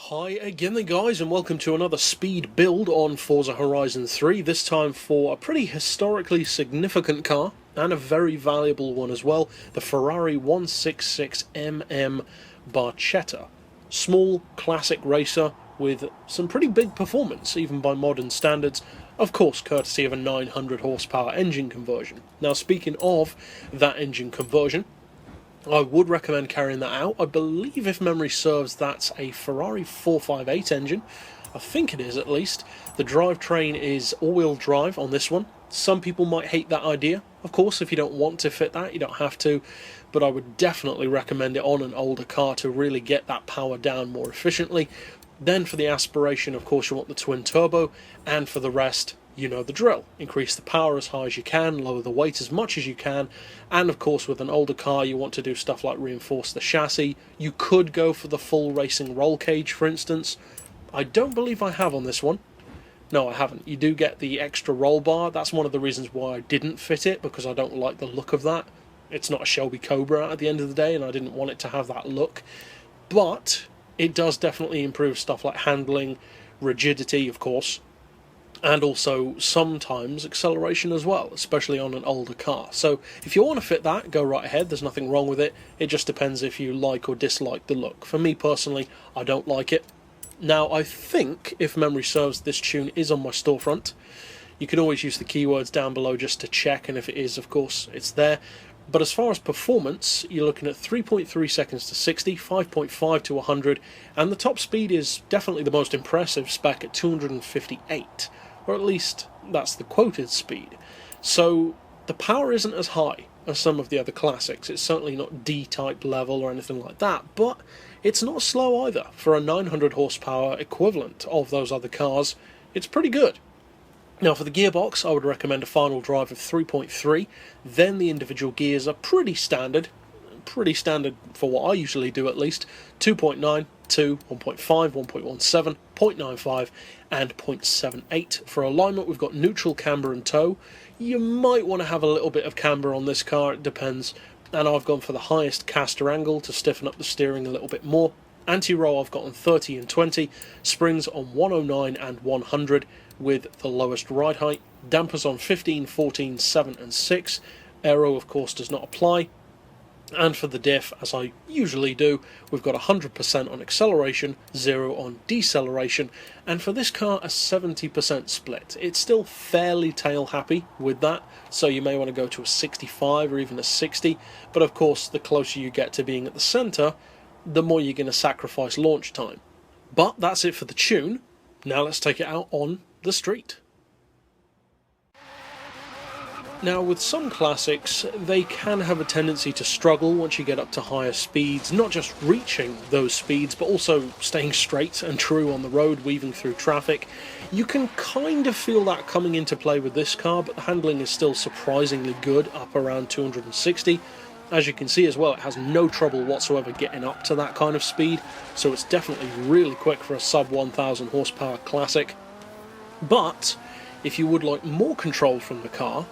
Hi again then guys, and welcome to another speed build on Forza Horizon 3, this time for a pretty historically significant car, and a very valuable one as well, the Ferrari 166MM Barchetta. Small, classic racer with some pretty big performance, even by modern standards, of course courtesy of a 900 horsepower engine conversion. Now speaking of that engine conversion, I would recommend carrying that out. I believe, if memory serves, that's a Ferrari 458 engine. I think it is, at least. The drivetrain is all-wheel drive on this one. Some people might hate that idea. Of course, if you don't want to fit that, you don't have to. But I would definitely recommend it on an older car to really get that power down more efficiently. Then for the aspiration, of course, you want the twin turbo. And for the rest, you know the drill. Increase the power as high as you can, lower the weight as much as you can, and of course with an older car you want to do stuff like reinforce the chassis. You could go for the full racing roll cage, for instance. I don't believe I have on this one. No, I haven't. You do get the extra roll bar. That's one of the reasons why I didn't fit it, because I don't like the look of that. It's not a Shelby Cobra at the end of the day, and I didn't want it to have that look. But it does definitely improve stuff like handling, rigidity, of course, and also sometimes acceleration as well, especially on an older car. So if you want to fit that, go right ahead, there's nothing wrong with it. It just depends if you like or dislike the look. For me personally, I don't like it. Now I think, if memory serves, this tune is on my storefront. You can always use the keywords down below just to check, and if it is, of course, it's there. But as far as performance, you're looking at 3.3 seconds to 60, 5.5 to 100, and the top speed is definitely the most impressive spec at 258. Or at least that's the quoted speed. So the power isn't as high as some of the other classics. It's certainly not D-type level or anything like that, but it's not slow either. For a 900 horsepower equivalent of those other cars, it's pretty good. Now for the gearbox, I would recommend a final drive of 3.3. Then the individual gears are pretty standard for what I usually do at least. 2.9, 2, 1.5, 1.17, 0.95 and 0.78. For alignment we've got neutral, camber and tow. You might want to have a little bit of camber on this car, it depends. And I've gone for the highest caster angle to stiffen up the steering a little bit more. Anti-roll I've got on 30 and 20, springs on 109 and 100 with the lowest ride height, dampers on 15, 14, 7 and 6, aero of course does not apply, and for the diff, as I usually do, we've got 100% on acceleration, 0 on deceleration, and for this car a 70% split. It's still fairly tail happy with that, so you may want to go to a 65 or even a 60, but of course the closer you get to being at the centre, the more you're going to sacrifice launch time. But that's it for the tune. Now let's take it out on the street. Now with some classics, they can have a tendency to struggle once you get up to higher speeds, not just reaching those speeds, but also staying straight and true on the road, weaving through traffic. You can kind of feel that coming into play with this car, but the handling is still surprisingly good, up around 260. As you can see as well, it has no trouble whatsoever getting up to that kind of speed, so it's definitely really quick for a sub 1000 horsepower classic. But if you would like more control from the car,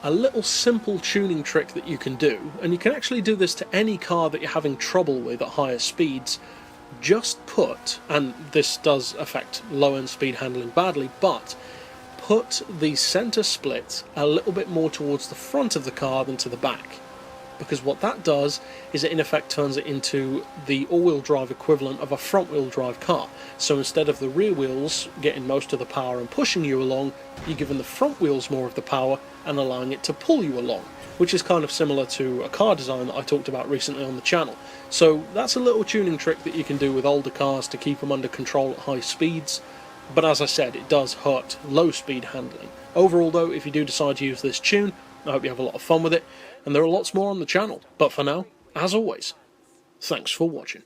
a little simple tuning trick that you can do, and you can actually do this to any car that you're having trouble with at higher speeds, just put, and this does affect low-end speed handling badly, but put the centre split a little bit more towards the front of the car than to the back. Because what that does is it in effect turns it into the all-wheel drive equivalent of a front-wheel drive car. So instead of the rear wheels getting most of the power and pushing you along, you're giving the front wheels more of the power and allowing it to pull you along, which is kind of similar to a car design that I talked about recently on the channel. So that's a little tuning trick that you can do with older cars to keep them under control at high speeds. But as I said, it does hurt low-speed handling. Overall though, if you do decide to use this tune, I hope you have a lot of fun with it, and there are lots more on the channel. But for now, as always, thanks for watching.